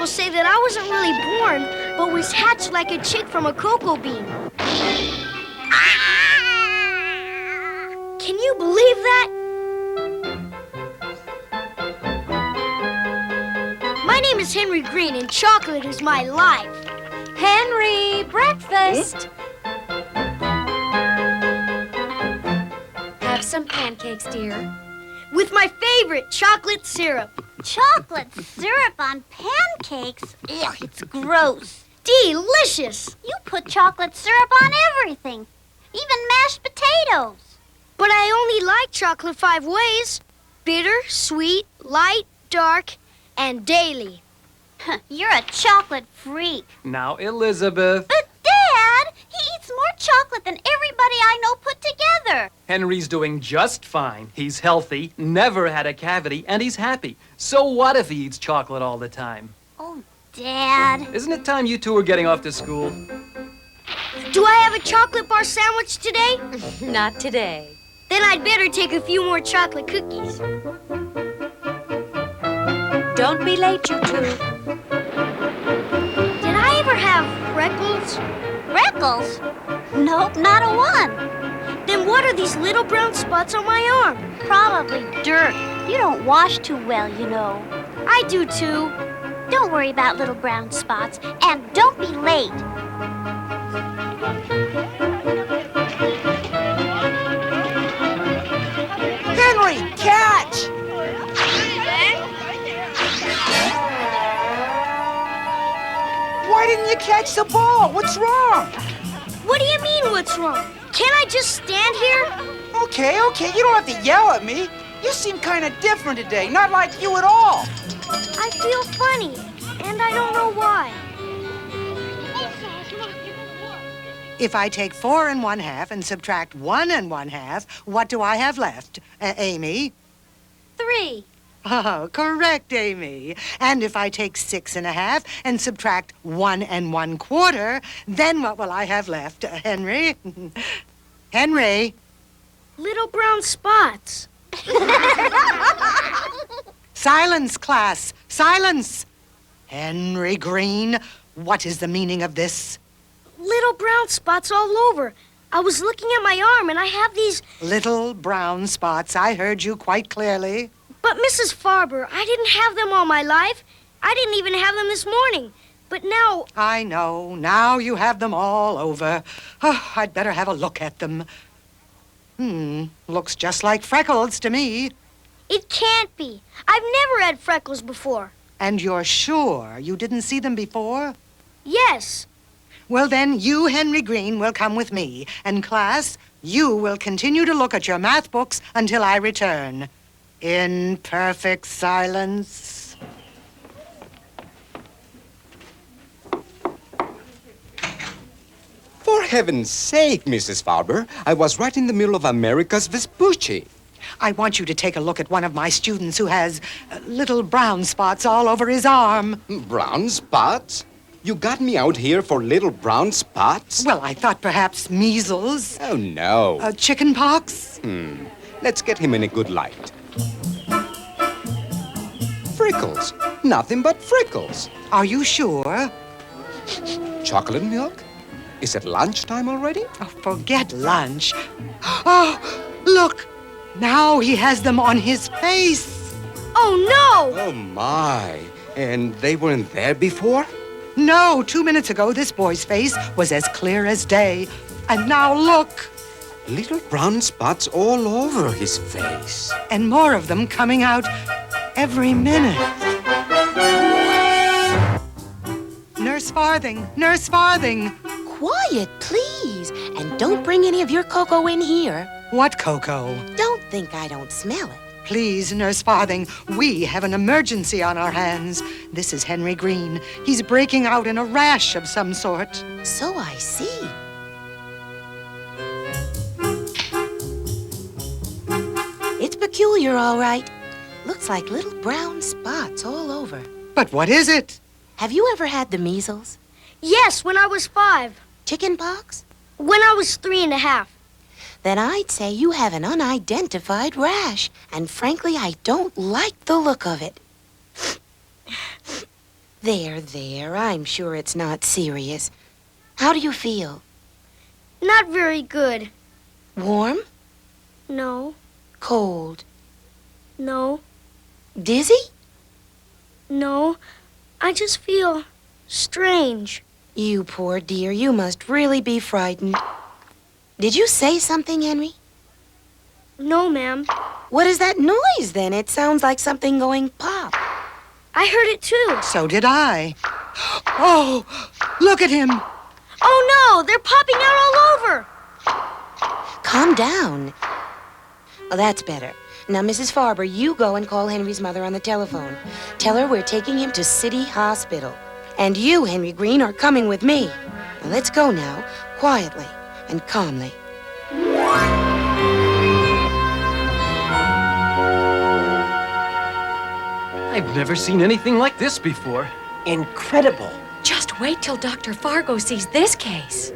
people say that I wasn't really born, but was hatched like a chick from a cocoa bean. Can you believe that? My name is Henry Green, and chocolate is my life. Henry, breakfast. Have some pancakes, dear. With my favorite chocolate syrup. Chocolate syrup on pancakes? Ugh, it's gross. Delicious. You put chocolate syrup on everything, even mashed potatoes. But I only like chocolate 5 ways. Bitter, sweet, light, dark, and daily. You're a chocolate freak. Now, Elizabeth. But, Dad, he eats more chocolate than everybody I know put together. Henry's doing just fine. He's healthy, never had a cavity, and he's happy. So what if he eats chocolate all the time? Oh, Dad. Isn't it time you two were getting off to school? Do I have a chocolate bar sandwich today? Not today. Then I'd better take a few more chocolate cookies. Don't be late, you two. Did I ever have freckles? Freckles? Nope, not a one. Then what are these little brown spots on my arm? Probably dirt. You don't wash too well, you know. I do too. Don't worry about little brown spots, and don't be late. Henry, catch! Why didn't you catch the ball? What's wrong? What do you mean, what's wrong? Can't I just stand here? Okay, you don't have to yell at me. You seem kind of different today, not like you at all. I feel funny, and I don't know why. If I take 4 1/2 and subtract 1 1/2, what do I have left? Amy? 3. Oh, correct, Amy. And if I take 6 1/2 and subtract 1 1/4, then what will I have left? Henry? Henry? Little brown spots. Silence, class. Silence. Henry Green, what is the meaning of this? Little brown spots all over. I was looking at my arm, and I have these... Little brown spots. I heard you quite clearly. But, Mrs. Farber, I didn't have them all my life. I didn't even have them this morning. But now... I know. Now you have them all over. Oh, I'd better have a look at them. Looks just like freckles to me. It can't be. I've never had freckles before. And you're sure you didn't see them before? Yes. Well, then, you, Henry Green, will come with me. And, class, you will continue to look at your math books until I return. In perfect silence. For heaven's sake, Mrs. Farber, I was right in the middle of America's Vespucci. I want you to take a look at one of my students who has little brown spots all over his arm. Brown spots? You got me out here for little brown spots? Well, I thought perhaps measles. Oh, no. Chicken pox. Let's get him in a good light. Freckles. Nothing but freckles. Are you sure? Chocolate milk? Is it lunchtime already? Oh, forget lunch. Oh, look. Now he has them on his face. Oh, no! Oh, my. And they weren't there before? No, 2 minutes ago, this boy's face was as clear as day. And now look. Little brown spots all over his face. And more of them coming out every minute. Nurse Farthing, Nurse Farthing. Quiet, please. And don't bring any of your cocoa in here. What cocoa? Don't think I don't smell it. Please, Nurse Farthing, we have an emergency on our hands. This is Henry Green. He's breaking out in a rash of some sort. So I see. It's peculiar, all right. Looks like little brown spots all over. But what is it? Have you ever had the measles? Yes, when I was 5. Chicken pox? When I was 3 1/2. Then I'd say you have an unidentified rash. And frankly, I don't like the look of it. There. I'm sure it's not serious. How do you feel? Not very good. Warm? No, Cold? no, Dizzy? no. I just feel strange. You poor dear, you must really be frightened. Did you say something, Henry? No, ma'am. What is that noise, then? It sounds like something going pop. I heard it too. So did I. Oh, look at him. Oh no, they're popping out all over. Calm down. Oh, that's better. Now, Mrs. Farber, you go and call Henry's mother on the telephone. Tell her we're taking him to City Hospital. And you, Henry Green, are coming with me. Now, let's go now, quietly and calmly. I've never seen anything like this before. Incredible. Just wait till Dr. Fargo sees this case.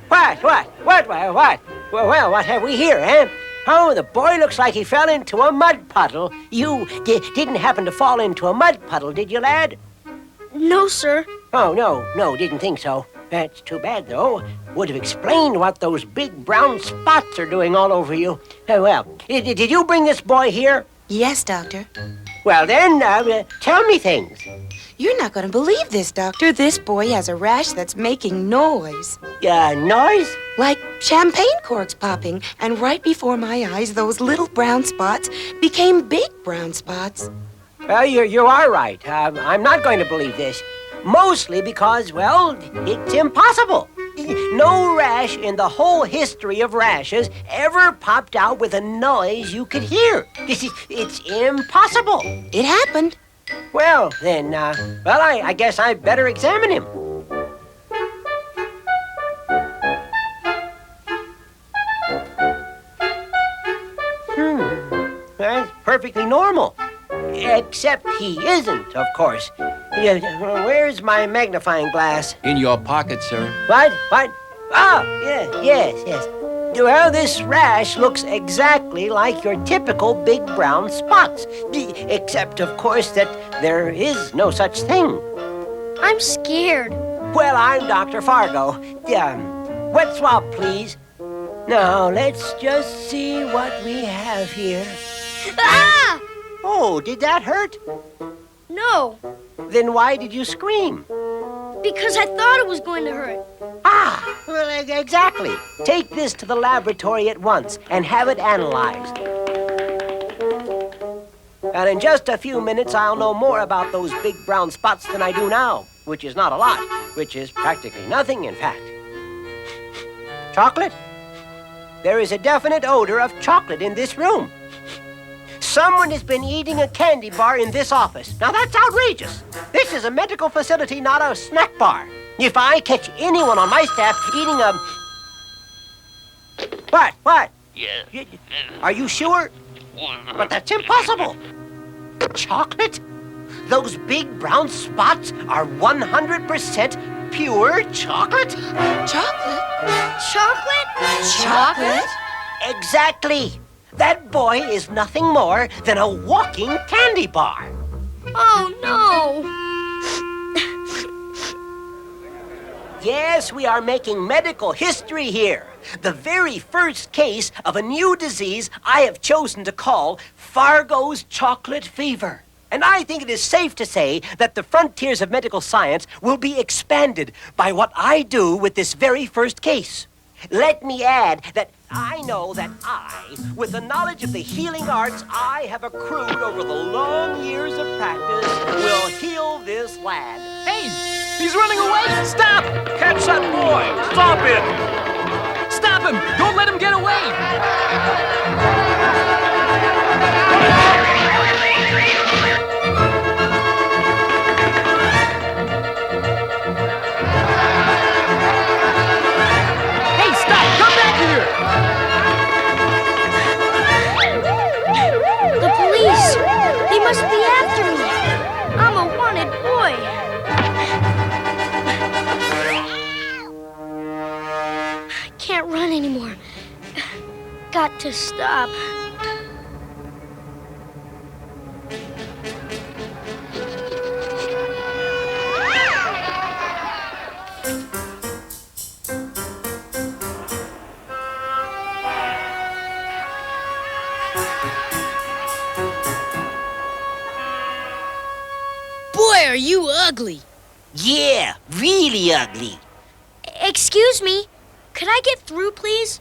What? Well, what have we here, eh? Oh, the boy looks like he fell into a mud puddle. You didn't happen to fall into a mud puddle, did you, lad? No, sir. Oh, no, didn't think so. That's too bad, though. Would have explained what those big brown spots are doing all over you. Well, did you bring this boy here? Yes, Doctor. Well, then, tell me things. You're not going to believe this, Doctor. This boy has a rash that's making noise. Noise? Like champagne corks popping. And right before my eyes, those little brown spots became big brown spots. Well, you are right. I'm not going to believe this. Mostly because, well, it's impossible. No rash in the whole history of rashes ever popped out with a noise you could hear. It's impossible. It happened. Well, then, I guess I better examine him. That's perfectly normal. Except he isn't, of course. Where's my magnifying glass? In your pocket, sir. What? Oh, yes. Well, this rash looks exactly like your typical big brown spots. Except, of course, that there is no such thing. I'm scared. Well, I'm Dr. Fargo. Wet swab, please. Now, let's just see what we have here. Ah! Oh, did that hurt? No, Then why did you scream? because I thought it was going to hurt. Well, exactly. Take this to the laboratory at once and have it analyzed. And in just a few minutes, I'll know more about those big brown spots than I do now, which is not a lot, which is practically nothing, in fact. Chocolate? There is a definite odor of chocolate in this room. Someone has been eating a candy bar in this office. Now, that's outrageous. This is a medical facility, not a snack bar. If I catch anyone on my staff eating a... What? Yeah. Are you sure? But that's impossible. Chocolate? Those big brown spots are 100% pure chocolate? Chocolate? Chocolate? Chocolate? Exactly. That boy is nothing more than a walking candy bar. Oh, no. Yes, we are making medical history here. The very first case of a new disease I have chosen to call Fargo's chocolate fever. And I think it is safe to say that the frontiers of medical science will be expanded by what I do with this very first case. Let me add that I know that I, with the knowledge of the healing arts I have accrued over the long years of practice, will heal this lad. Hey, he's running away! Stop! Catch that boy! Stop it! Stop him! Don't let him get away! Hey, stop! Come back here! The police. They must be after me. I'm a wanted boy. I can't run anymore. Got to stop. are you ugly. Yeah, really ugly. Excuse me, could I get through, please?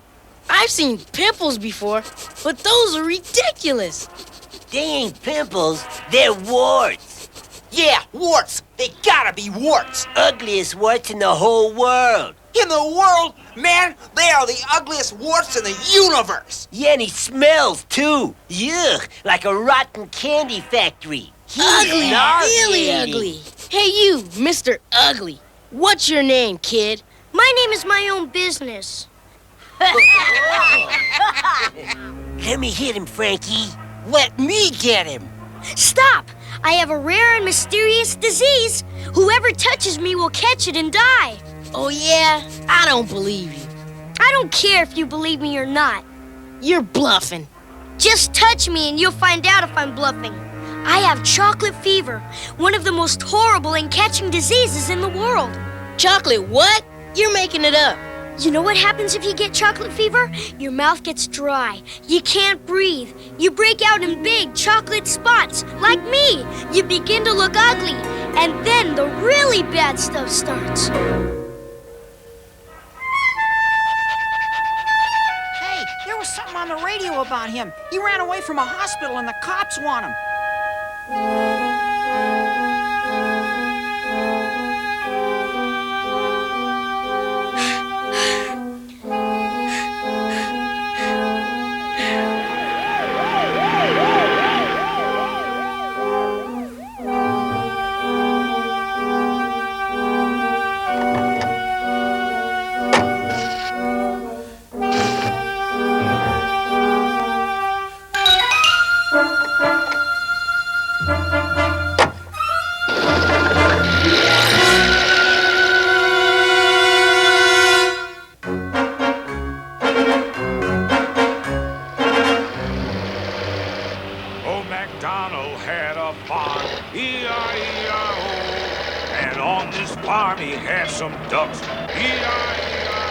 I've seen pimples before, but those are ridiculous. They ain't pimples, they're warts. Yeah, warts. They gotta be warts. Ugliest warts in the whole world. In the world, man, they are the ugliest warts in the universe. Yeah, and he smells too. Yuck, like a rotten candy factory. He's Ugly, really nauseating. ugly. Hey you, Mr. Ugly. What's your name, kid? My name is my own business. Let me hit him, Frankie. Let me get him. Stop! I have a rare and mysterious disease. Whoever touches me will catch it and die. Oh yeah? I don't believe you. I don't care if you believe me or not. You're bluffing. Just touch me and you'll find out if I'm bluffing. I have chocolate fever, one of the most horrible and catching diseases in the world. Chocolate what? You're making it up. You know what happens if you get chocolate fever? Your mouth gets dry. You can't breathe. You break out in big chocolate spots, like me. You begin to look ugly. And then the really bad stuff starts. Hey, there was something on the radio about him. He ran away from a hospital and the cops want him. Old MacDonald had a farm, E-I-E-I-O. And on this farm he had some ducks, E-I-E-I-O.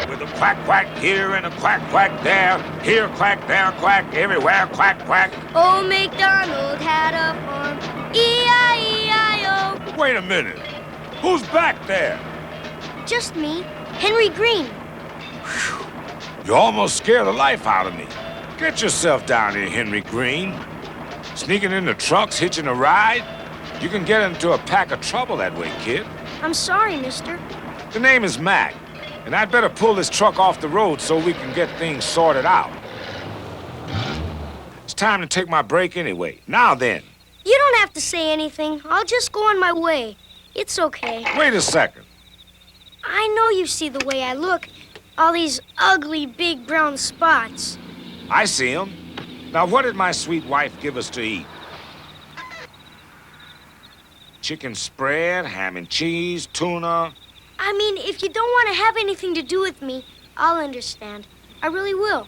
With a quack quack here and a quack quack there, here quack, there quack, everywhere quack quack. Old MacDonald had a farm, E-I-E-I-O. Wait a minute, who's back there? Just me, Henry Green. You almost scared the life out of me. Get yourself down here, Henry Green. Sneaking in the trucks, hitching a ride? You can get into a pack of trouble that way, kid. I'm sorry, mister. The name is Mac, and I'd better pull this truck off the road so we can get things sorted out. It's time to take my break anyway. Now then. You don't have to say anything. I'll just go on my way. It's okay. Wait a second. I know you see the way I look. All these ugly, big brown spots. I see him. Now, what did my sweet wife give us to eat? Chicken spread, ham and cheese, tuna. I mean, if you don't want to have anything to do with me, I'll understand. I really will.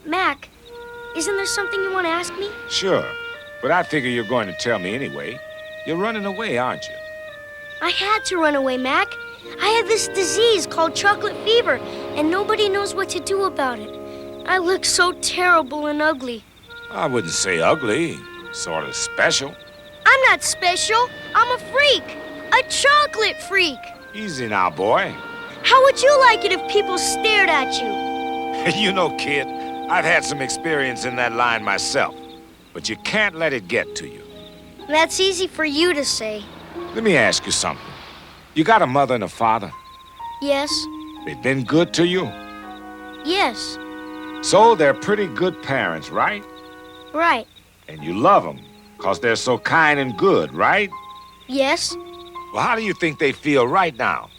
Mac, isn't there something you want to ask me? Sure, but I figure you're going to tell me anyway. You're running away, aren't you? I had to run away, Mac. I have this disease called chocolate fever, and nobody knows what to do about it. I look so terrible and ugly. I wouldn't say ugly. Sort of special. I'm not special. I'm a freak. A chocolate freak. Easy now, boy. How would you like it if people stared at you? You know, kid, I've had some experience in that line myself. But you can't let it get to you. That's easy for you to say. Let me ask you something. You got a mother and a father? Yes. They've been good to you? Yes. So they're pretty good parents, right? Right. And you love them, 'cause they're so kind and good, right? Yes. Well, how do you think they feel right now?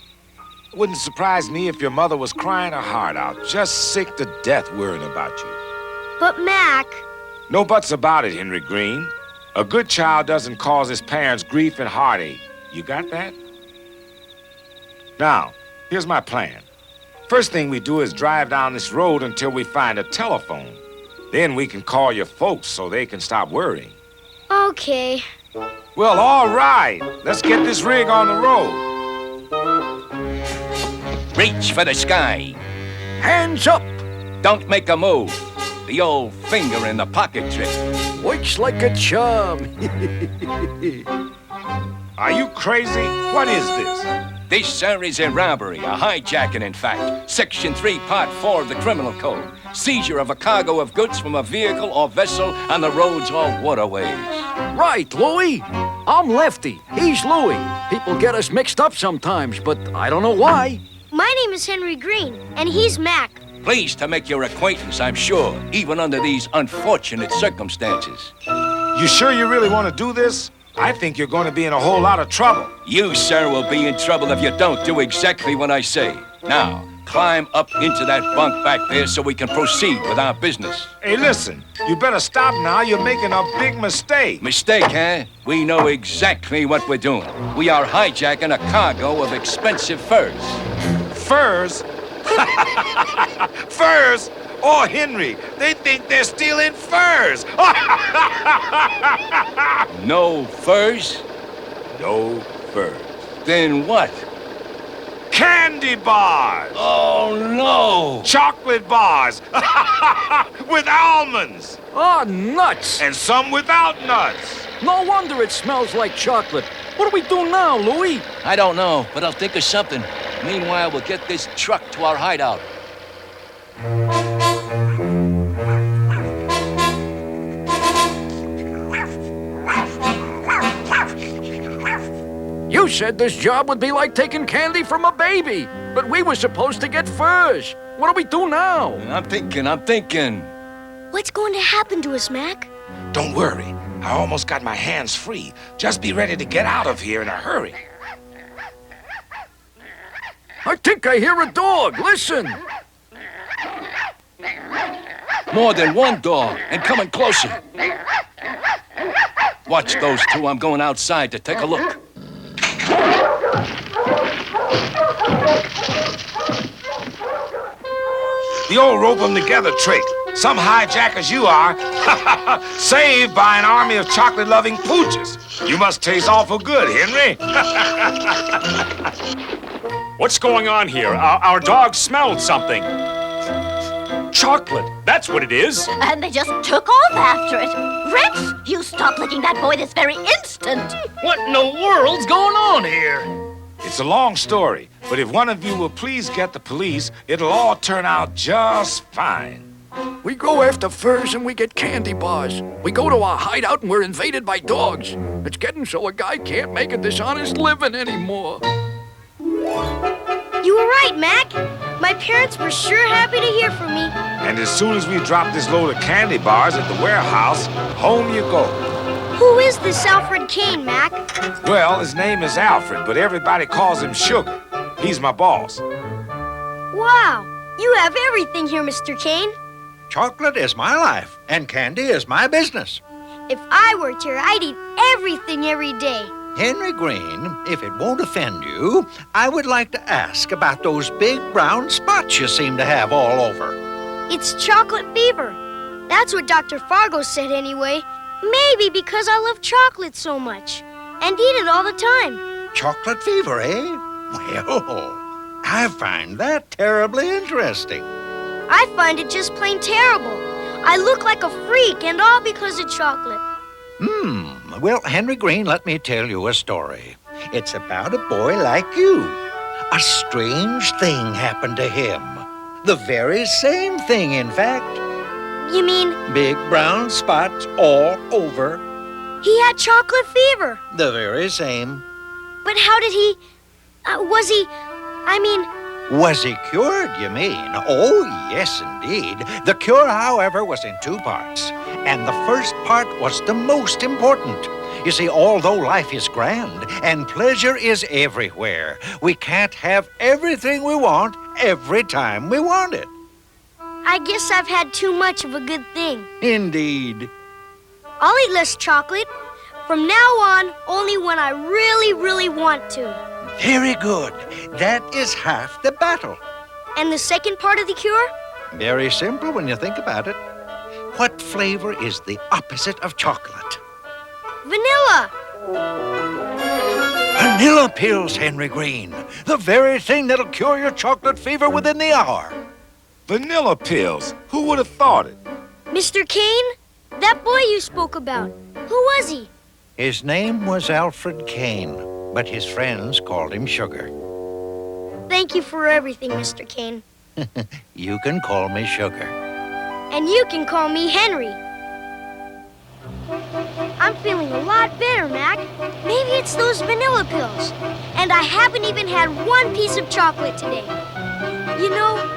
It wouldn't surprise me if your mother was crying her heart out, just sick to death worrying about you. But, Mac... No buts about it, Henry Green. A good child doesn't cause his parents grief and heartache. You got that? Now, here's my plan. First thing we do is drive down this road until we find a telephone. Then we can call your folks so they can stop worrying. Okay. Well, all right. Let's get this rig on the road. Reach for the sky. Hands up. Don't make a move. The old finger in the pocket trick. Works like a charm. Are you crazy? What is this? This, sir, is a robbery, a hijacking, in fact. Section 3, Part 4 of the Criminal Code. Seizure of a cargo of goods from a vehicle or vessel on the roads or waterways. Right, Louie. I'm Lefty. He's Louie. People get us mixed up sometimes, but I don't know why. My name is Henry Green, and he's Mac. Pleased to make your acquaintance, I'm sure, even under these unfortunate circumstances. You sure you really want to do this? I think you're going to be in a whole lot of trouble. You, sir, will be in trouble if you don't do exactly what I say. Now, climb up into that bunk back there so we can proceed with our business. Hey, listen, you better stop now. You're making a big mistake. Mistake, huh? We know exactly what we're doing. We are hijacking a cargo of expensive furs. Furs? Furs? Oh, Henry, they think they're stealing furs. No furs? No furs. Then what? Candy bars. Oh, no. Chocolate bars. With almonds. Oh, nuts. And some without nuts. No wonder it smells like chocolate. What do we do now, Louie? I don't know, but I'll think of something. Meanwhile, we'll get this truck to our hideout. You said this job would be like taking candy from a baby, but we were supposed to get furs. What do we do now? I'm thinking. What's going to happen to us, Mac? Don't worry. I almost got my hands free. Just be ready to get out of here in a hurry. I think I hear a dog. Listen. More than one dog, and coming closer. Watch those two. I'm going outside to take a look. The old rope 'em together trick. Some hijackers you are. Saved by an army of chocolate-loving pooches. You must taste awful good, Henry. What's going on here? Our dog smelled something. Chocolate, that's what it is. And they just took off after it. Rex, you stop licking that boy this very instant. What in the world's going on here? It's a long story, but if one of you will please get the police, it'll all turn out just fine. We go after furs and we get candy bars. We go to our hideout and we're invaded by dogs. It's getting so a guy can't make a dishonest living anymore. You were right, Mac. My parents were sure happy to hear from me. And as soon as we drop this load of candy bars at the warehouse, home you go. Who is this Alfred Kane, Mac? Well, his name is Alfred, but everybody calls him Sugar. He's my boss. Wow, you have everything here, Mr. Kane. Chocolate is my life, and candy is my business. If I worked here, I'd eat everything every day. Henry Green, if it won't offend you, I would like to ask about those big brown spots you seem to have all over. It's chocolate fever. That's what Dr. Fargo said anyway. Maybe because I love chocolate so much and eat it all the time. Chocolate fever, eh? Well, I find that terribly interesting. I find it just plain terrible. I look like a freak, and all because of chocolate. Well, Henry Green, let me tell you a story. It's about a boy like you. A strange thing happened to him. The very same thing, in fact. You mean? Big brown spots all over. He had chocolate fever. The very same. But how did he... was he... Was he cured, you mean? Oh, yes, indeed. The cure, however, was in two parts. And the first part was the most important. You see, although life is grand and pleasure is everywhere, we can't have everything we want every time we want it. I guess I've had too much of a good thing. Indeed. I'll eat less chocolate. From now on, only when I really, really want to. Very good. That is half the battle. And the second part of the cure? Very simple when you think about it. What flavor is the opposite of chocolate? Vanilla. Vanilla pills, Henry Green. The very thing that'll cure your chocolate fever within the hour. Vanilla pills? Who would have thought it? Mr. Kane? That boy you spoke about. Who was he? His name was Alfred Kane, but his friends called him Sugar. Thank you for everything, Mr. Kane. You can call me Sugar. And you can call me Henry. I'm feeling a lot better, Mac. Maybe it's those vanilla pills. And I haven't even had one piece of chocolate today. You know...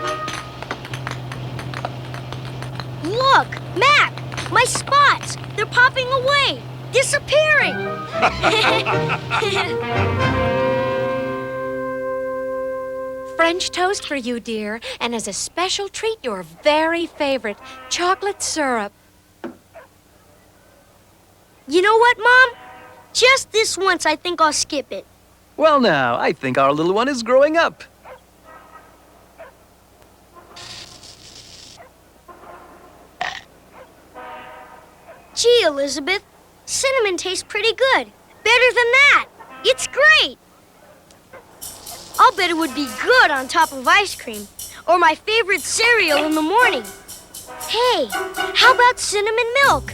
Look, Mac! My spots! They're popping away! Disappearing! French toast for you, dear. And as a special treat, your very favorite, chocolate syrup. You know what, Mom? Just this once, I think I'll skip it. Well, now, I think our little one is growing up. Gee, Elizabeth, cinnamon tastes pretty good. Better than that. It's great. I'll bet it would be good on top of ice cream or my favorite cereal in the morning. Hey, how about cinnamon milk?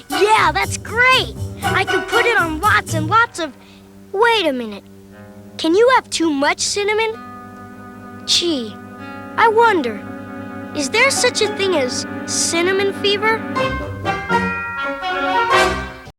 Yeah, that's great. I could put it on lots and lots of... Wait a minute. Can you have too much cinnamon? Gee, I wonder... Is there such a thing as cinnamon fever?